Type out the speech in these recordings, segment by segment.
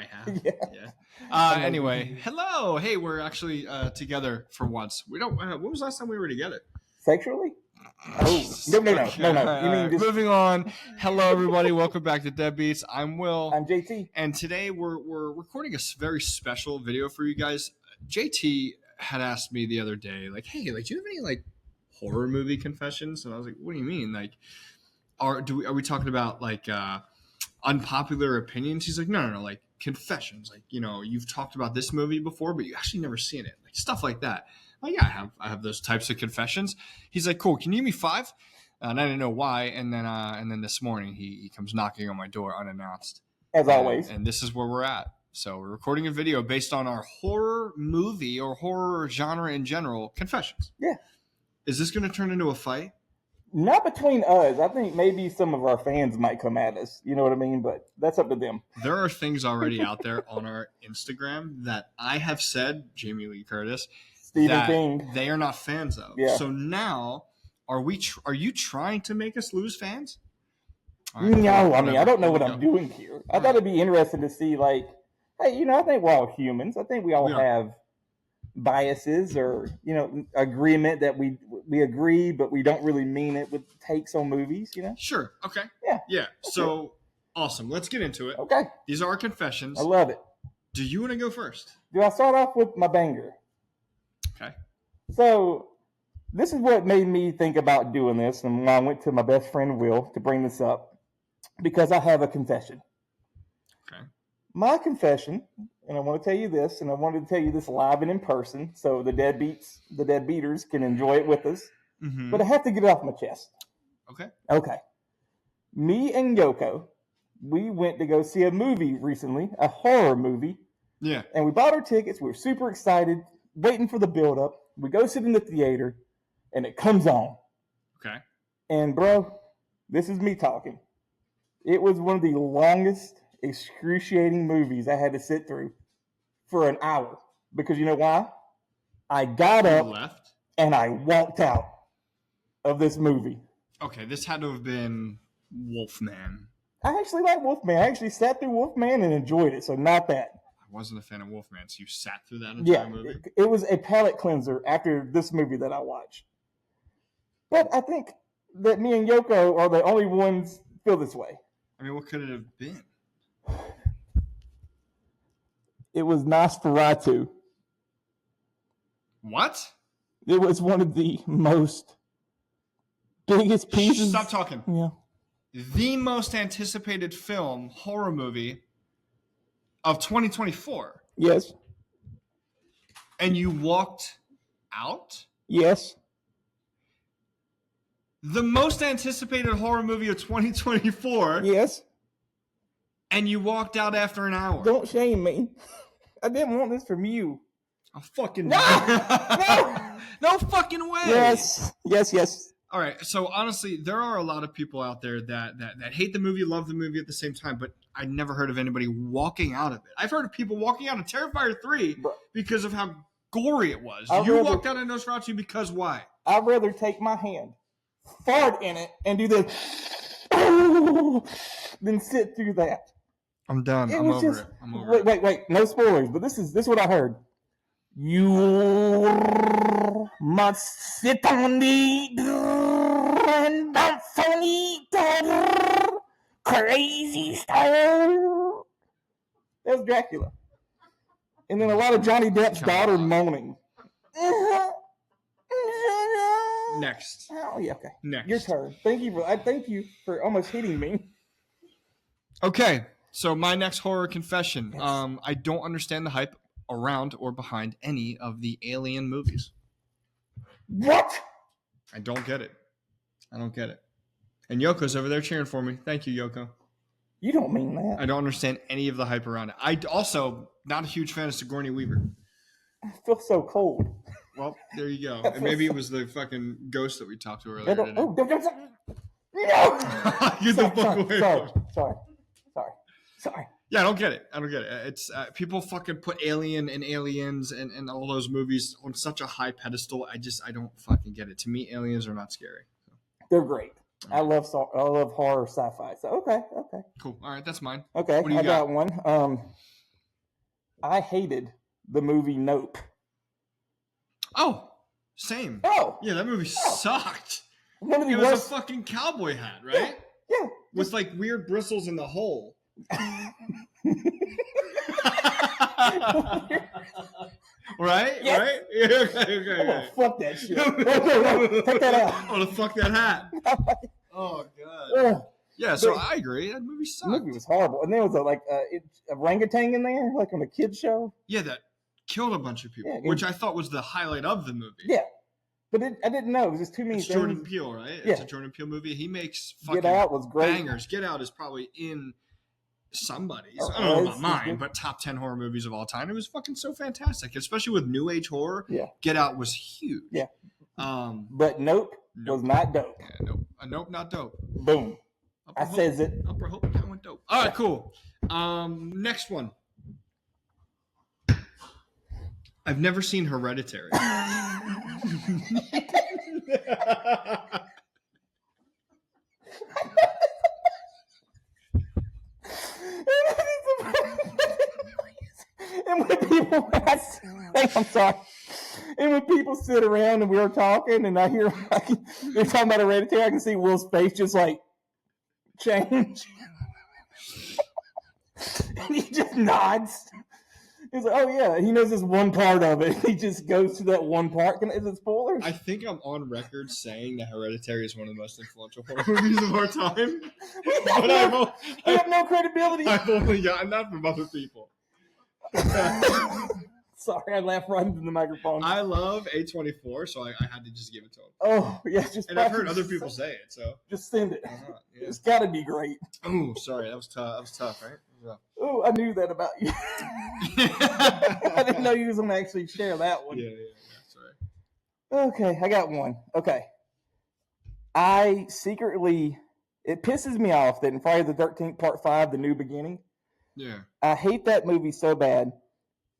I have. Yeah. Anyway, hello. Hey, we're actually together for once. We don't. When was the last time we were togetger? Sexually? Oh, no. Okay, You all mean just... moving on. Hello, everybody. Welcome back to Deadbeats. I'm Will. I'm JT. And today we're recording a very special video for you guys. JT had asked me the other day, like, hey, like, do you have any like horror movie confessions? And I was like, what do you mean? Like, are we talking about like unpopular opinions? He's like, no, like confessions. Like, you know, you've talked about this movie before, but you actually never seen it. Like stuff like that. Like, yeah, I have those types of confessions. He's like, cool. Can you give me 5? And I didn't know why. And then this morning he comes knocking on my door unannounced. As always. And this is where we're at. So we're recording a video based on our horror movie or horror genre in general confessions. Yeah. Is this going to turn into a fight? Not between us. I think maybe some of our fans might come at us. You know what I mean? But that's up to them. There are things already out there on our Instagram that I have said, Jamie Lee Curtis, Stephen King, they are not fans of. Yeah. So now, are you trying to make us lose fans? Right, no, I mean, I don't know what I'm doing here. I thought it'd be interesting to see, like, hey, you know, I think we're all humans. I think we all have biases or, you know, agreement that we agree, but we don't really mean it with takes on movies, you know? Sure. Okay. Yeah. Yeah. So, awesome. Let's get into it. Okay. These are our confessions. I love it. Do you want to go first? Do I start off with my banger? Okay. So, this is what made me think about doing this, and I went to my best friend, Will, to bring this up, because I have a confession. Okay. My confession, and I want to tell you this, and I wanted to tell you this live and in person, so the Deadbeaters can enjoy it with us. Mm-hmm. But I have to get it off my chest. Okay. Me and Yoko, we went to go see a movie recently, a horror movie. Yeah. And we bought our tickets. We were super excited, waiting for the build-up. We go sit in the theater, and it comes on. Okay. And, bro, this is me talking. It was one of the longest, excruciating movies I had to sit through for an hour. Because you know why? I got up left and I walked out of this movie. Okay, this had to have been Wolfman. I actually like Wolfman. I actually sat through Wolfman and enjoyed it, so not that. I wasn't a fan of Wolfman, so you sat through that entire movie? It was a palate cleanser after this movie that I watched. But I think that me and Yoko are the only ones feel this way. I mean, what could it have been? It was Nosferatu. What? It was one of the biggest pieces. Stop talking. Yeah. The most anticipated horror movie of 2024. Yes. And you walked out? Yes. The most anticipated horror movie of 2024. Yes. And you walked out after an hour. Don't shame me. I didn't want this from you. I'll fucking no fucking way. Yes. All right. So honestly, there are a lot of people out there that hate the movie, love the movie at the same time, but I never heard of anybody walking out of it. I've heard of people walking out of Terrifier 3 because of how gory it was. You walked out of Nosferatu because why? I'd rather take my hand, fart in it, and do this than sit through that. I'm done. I'm over it. Wait. No spoilers, but this is what I heard. You must sit on the and bounce on the crazy style. That was Dracula. And then a lot of Johnny Depp's daughter moaning. Next. Oh, yeah, okay. Next. Your turn. Thank you for almost hitting me. Okay. So my next horror confession. Yes. I don't understand the hype around or behind any of the Alien movies. What? I don't get it. And Yoko's over there cheering for me. Thank you, Yoko. You don't mean that. I don't understand any of the hype around it. I also not a huge fan of Sigourney Weaver. I feel so cold. Well, there you go. And maybe it was the fucking ghost that we talked to earlier. No! Get the fuck away. Sorry. Yeah, I don't get it. It's people fucking put Alien and Aliens and all those movies on such a high pedestal. I don't fucking get it. To me, aliens are not scary. So. They're great. I love horror sci-fi. So okay. Cool. All right, that's mine. Okay, I got one. I hated the movie Nope. Oh, same. Oh, Yeah, that movie sucked. one of the It was worst. a fucking cowboy hat, right? Yeah. With like weird bristles in the hole. Right? Yes. Right? Yeah, okay. Oh, fuck that shit. No, take that out. I want to fuck that hat. Oh, God. Ugh. Yeah, so I agree. That movie The sucked. movie was horrible. And there was a orangutan in there, like on a kid's show. Yeah, that killed a bunch of people, Yeah, which I thought was the highlight of the movie. Yeah. But I didn't know. It was just too many It's things. Jordan Peele, right? Yeah. It's a Jordan Peele movie. He makes fucking Get Out was great. bangers. Get Out is probably in somebody's. Oh, I don't know it's about mine, good. but top 10 horror movies of all time. It was fucking so fantastic, especially with new age horror. Yeah. Get Out was huge. Yeah. But Nope was not dope. Yeah, nope. Nope, not dope. Boom. I says it. Upper Hope, that one dope. All right, cool. Next one. I've never seen Hereditary. And when people, I'm sorry. And when people sit around and we're talking, and I hear like, they're talking about Hereditary, I can see Will's face just like change, and he just nods. He's like, "Oh yeah," he knows this one part of it. He just goes to that one part. Is it spoilers? I think I'm on record saying that Hereditary is one of the most influential horror movies of our time. We have no credibility. I've only gotten that from other people. Sorry, I laughed right into the microphone. I love A24, so I had to just give it to him. Oh, yeah, just. And I've heard other people say it, so just send it. Yeah. It's got to be great. Oh, sorry, that was tough. That was tough, right? Yeah. Oh, I knew that about you. I didn't know you was gonna actually share that one. Yeah. Sorry. Okay, I got one. Okay, I secretly, it pisses me off that in Friday the 13th Part 5, The New Beginning. Yeah. I hate that movie so bad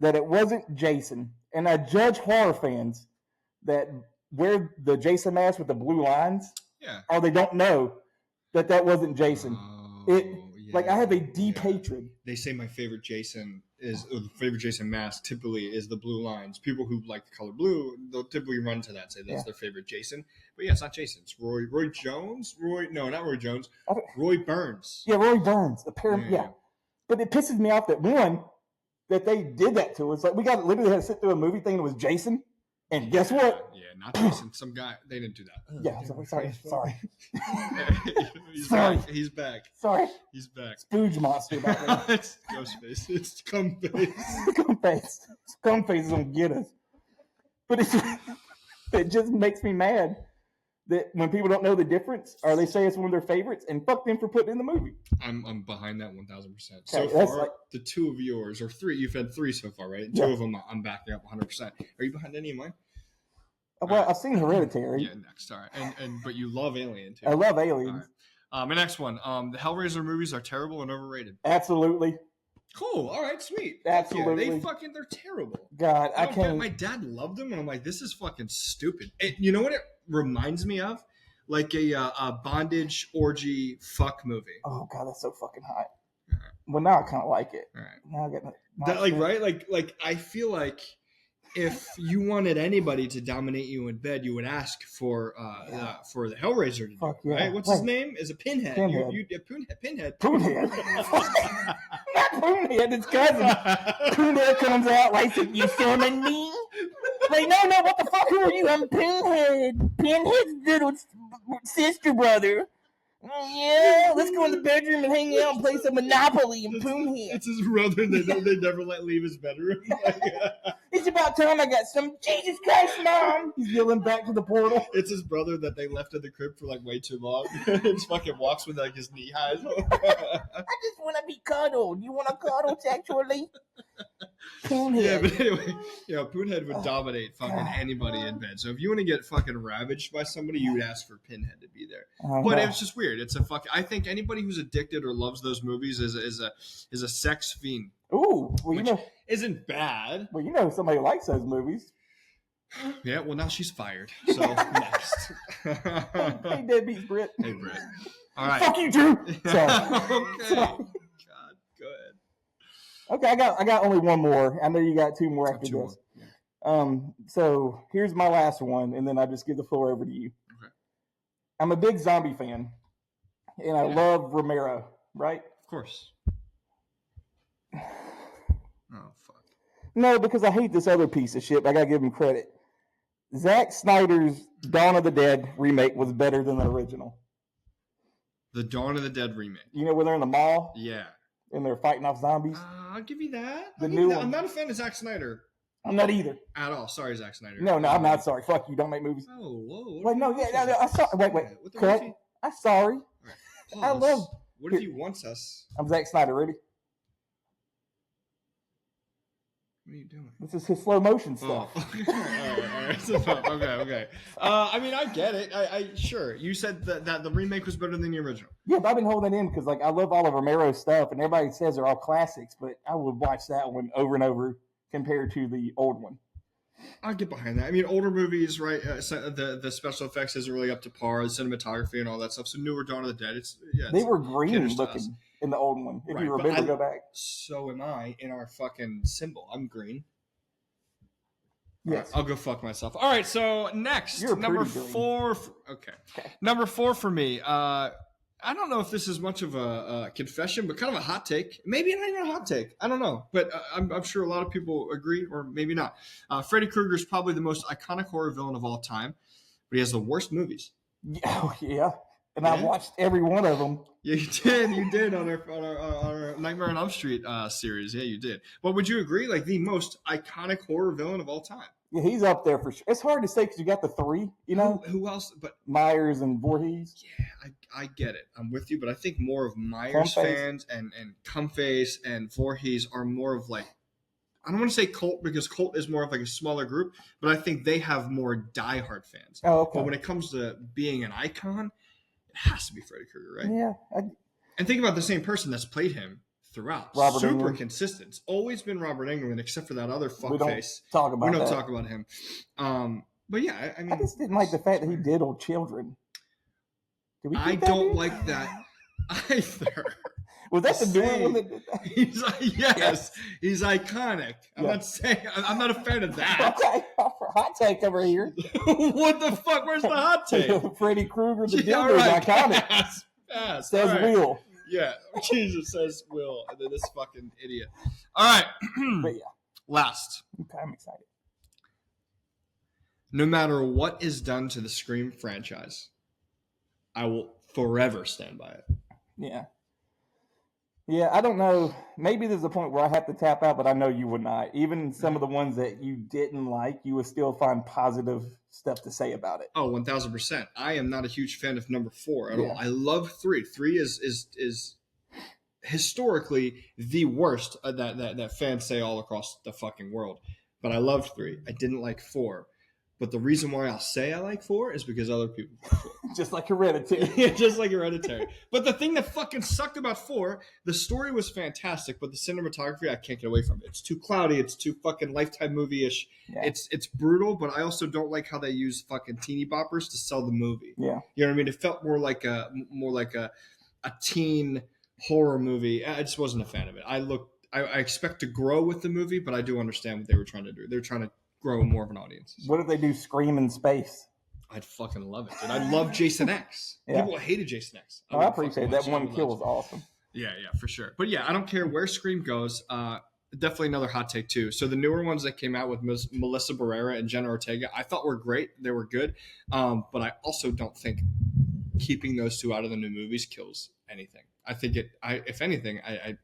that it wasn't Jason, and I judge horror fans that wear the Jason mask with the blue lines. Yeah. Or they don't know that wasn't Jason. Like, I have a deep hatred. They say my favorite Jason the favorite Jason mask typically is the blue lines. People who like the color blue, they'll typically run to that, say that's their favorite Jason. But yeah, it's not Jason. It's Roy Jones. No, not Roy Jones. Roy Burns. Yeah, Roy Burns. Yeah. But it pisses me off that that they did that to us. Like, we literally had to sit through a movie thing that was Jason. And guess what? Yeah, not Jason. Some guy. They didn't do that. Yeah, sorry. He's Sorry. back. He's back. Sorry. He's back. Spooge monster back there. It's Ghostface. It's Scumface. Scumface. Scumface is going to get us. But it just makes me mad that when people don't know the difference, or they say it's one of their favorites, and fuck them for putting it in the movie. I'm behind that 1,000%. Okay, so far, the two of yours, or three, you've had three so far, right? Two of them I'm backing up 100%. Are you behind any of mine? Well, I've seen Hereditary. Yeah, next. All right. But you love Alien, too. I love Aliens. All right. My next one. The Hellraiser movies are terrible and overrated. Absolutely. Cool. All right. Sweet. Absolutely. Yeah, they're terrible. God, I can't. My dad loved them, and I'm like, this is fucking stupid. You know what it reminds me of? Like a bondage orgy fuck movie. Oh God, that's so fucking hot. Right. Well, now I kind of like it. All right. Now I get that, like, right? Like I feel like if you wanted anybody to dominate you in bed, you would ask for the Hellraiser to do it, right? What's his name? Is it Pinhead? Pinhead. Pinhead. Poonhead. Not Poonhead, it's cousin. Poonhead comes out like, you summon me? Like, no, what the fuck? Who are you? I'm Pinhead. Pinhead's little sister brother. Yeah, let's go in the bedroom and hang out and play some Monopoly and Poonhead. It's his brother that they never let leave his bedroom. It's about time I got some. Jesus Christ, Mom! He's yelling back to the portal. It's his brother that they left in the crib for like way too long. He just fucking walks with like his knee highs. I just want to be cuddled. You want to cuddle sexually? Poonhead. Yeah, but anyway, Poonhead would dominate fucking anybody in bed. So if you want to get fucking ravaged by somebody, you would ask for Pinhead to be there. But it's just weird. It's a fucking. I think anybody who's addicted or loves those movies is a sex fiend. Ooh, well, which isn't bad. Well, somebody likes those movies. Yeah, well, now she's fired. So next. Hey, Deadbeats, Britt. Hey, Britt. All right. Fuck you, Drew. Sorry. Okay. God, go ahead. Okay, I got only one more. I know you got two more after this. Yeah. So here's my last one, and then I just give the floor over to you. Okay. I'm a big zombie fan, and I love Romero, right? Of course. Oh, fuck. No, because I hate this other piece of shit, but I gotta give him credit. Zack Snyder's Dawn of the Dead remake was better than the original. The Dawn of the Dead remake. You know, when they're in the mall? Yeah. And they're fighting off zombies? I'll give you that. The new one. I'm not a fan of Zack Snyder. I'm not either. At all. Sorry, Zack Snyder. No, I'm not sorry. Fuck you. Don't make movies. Oh, whoa. Wait, no, yeah, I'm sorry. Wait. Cut. I'm sorry. Right. I love. What if he wants us? I'm Zack Snyder. Ready? What are you doing? This is his slow motion stuff. Oh. All right. Okay. I mean, I get it. I sure. You said that the remake was better than the original. Yeah, but I've been holding in because like I love all of Romero's stuff, and everybody says they're all classics, but I would watch that one over and over compared to the old one. I'll get behind that. I mean, older movies, right? The special effects isn't really up to par, the cinematography and all that stuff. So newer Dawn of the Dead, they were green looking in the old one. If you remember, go back. So am I in our fucking symbol. I'm green. Yes. Right, I'll go fuck myself. All right, so next, number 4. Okay. Number 4 for me. I don't know if this is much of a confession, but kind of a hot take. Maybe not even a hot take. I don't know. But I'm sure a lot of people agree, or maybe not. Freddy Krueger is probably the most iconic horror villain of all time, but he has the worst movies. Oh, yeah. And I've watched every one of them. Yeah, you did on our Nightmare on Elm Street series. Yeah, you did. But would you agree, like the most iconic horror villain of all time? Yeah, he's up there for sure. It's hard to say because you got the 3, you know? Who else? But Myers and Voorhees. Yeah, I get it. I'm with you, but I think more of Myers fans and Cumface and Voorhees are more of like, I don't want to say cult because cult is more of like a smaller group, but I think they have more diehard fans. Oh, okay. But when it comes to being an icon, it has to be Freddy Krueger, right? Yeah. And think about the same person that's played him throughout. Robert Super Englund. Consistent. It's always been Robert Englund, except for that other fuckface. We don't talk about him. But yeah, I mean, I just didn't like the fact that he diddled children. I don't like that either. Was that the dude one that did that? He's iconic. I'm not a fan of that. Okay, hot take over here. What the fuck? Where's the hot take? Freddy Krueger, the dildo is iconic. Pass. Says right. Will. Yeah, Jesus says Will, and then this fucking idiot. All right. But yeah. Last. Okay, I'm excited. No matter what is done to the Scream franchise, I will forever stand by it. Yeah. Yeah, I don't know. Maybe there's a point where I have to tap out, but I know you would not. Even some of the ones that you didn't like, you would still find positive stuff to say about it. Oh, 1,000%. I am not a huge fan of number 4 at all. I love 3. 3 is historically the worst that fans say all across the fucking world. But I loved 3. I didn't like 4. But the reason why I'll say I like 4 is because other people like 4. Just like Hereditary. Yeah, just like Hereditary. But the thing that fucking sucked about 4, the story was fantastic, but the cinematography, I can't get away from it. It's too cloudy. It's too fucking Lifetime movie-ish. Yeah. It's brutal, but I also don't like how they use fucking teeny boppers to sell the movie. Yeah. You know what I mean? It felt more like a teen horror movie. I just wasn't a fan of it. I expect to grow with the movie, but I do understand what they were trying to do. They're trying to grow more of an audience. What if they do Scream in space? I'd fucking love it, dude. I love Jason X. Yeah. People hated Jason X. I appreciate that. One kill was awesome. Yeah, for sure. But yeah, I don't care where Scream goes. Definitely another hot take too. So the newer ones that came out with Melissa Barrera and Jenna Ortega, I thought were great. They were good. But I also don't think keeping those two out of the new movies kills anything. I think if anything, it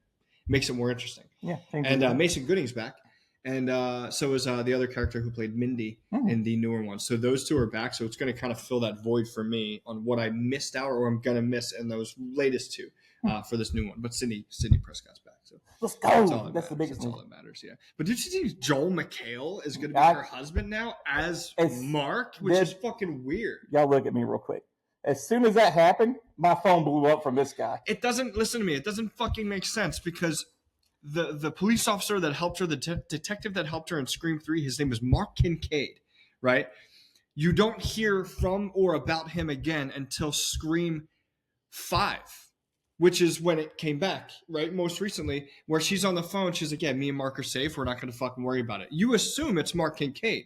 makes it more interesting. Yeah. And Mason Gooding's back. And so is the other character who played Mindy in the newer one. So those two are back. So it's going to kind of fill that void for me on what I missed out or I'm going to miss in those latest two for this new one. But Sidney Prescott's back. So let's go. That's the biggest thing. That's all that matters, yeah. But did you see Joel McHale is going to be her husband now as Mark, which is fucking weird. Y'all look at me real quick. As soon as that happened, my phone blew up from this guy. It doesn't, listen to me, it doesn't fucking make sense because the police officer that helped her, the detective that helped her in Scream 3, his name is Mark Kincaid, right? You don't hear from or about him again until Scream 5, which is when it came back, right? Most recently, where she's on the phone, she's like, yeah, me and Mark are safe. We're not going to fucking worry about it. You assume it's Mark Kincaid,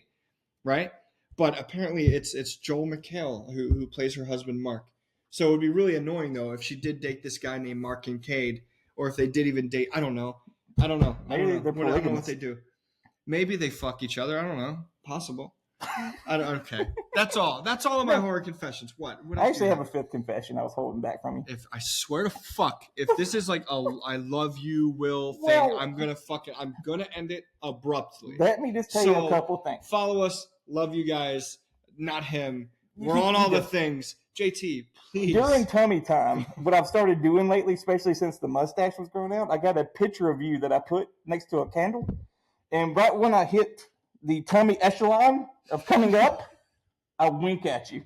right? But apparently it's Joel McHale who plays her husband, Mark. So it would be really annoying, though, if she did date this guy named Mark Kincaid, or if they did even date. I don't know. I don't know what they do. Maybe they fuck each other. I don't know. Possible. Okay. That's all. That's all of my horror confessions. What I actually have a fifth confession I was holding back from you. If I swear to fuck, if this is like a I love you, Will thing, I'm gonna end it abruptly. Let me just tell you a couple things. Follow us. Love you guys. Not him. We're on all the things. JT, please. During tummy time, what I've started doing lately, especially since the mustache was growing out, I got a picture of you that I put next to a candle. And right when I hit the tummy echelon of coming up, I wink at you.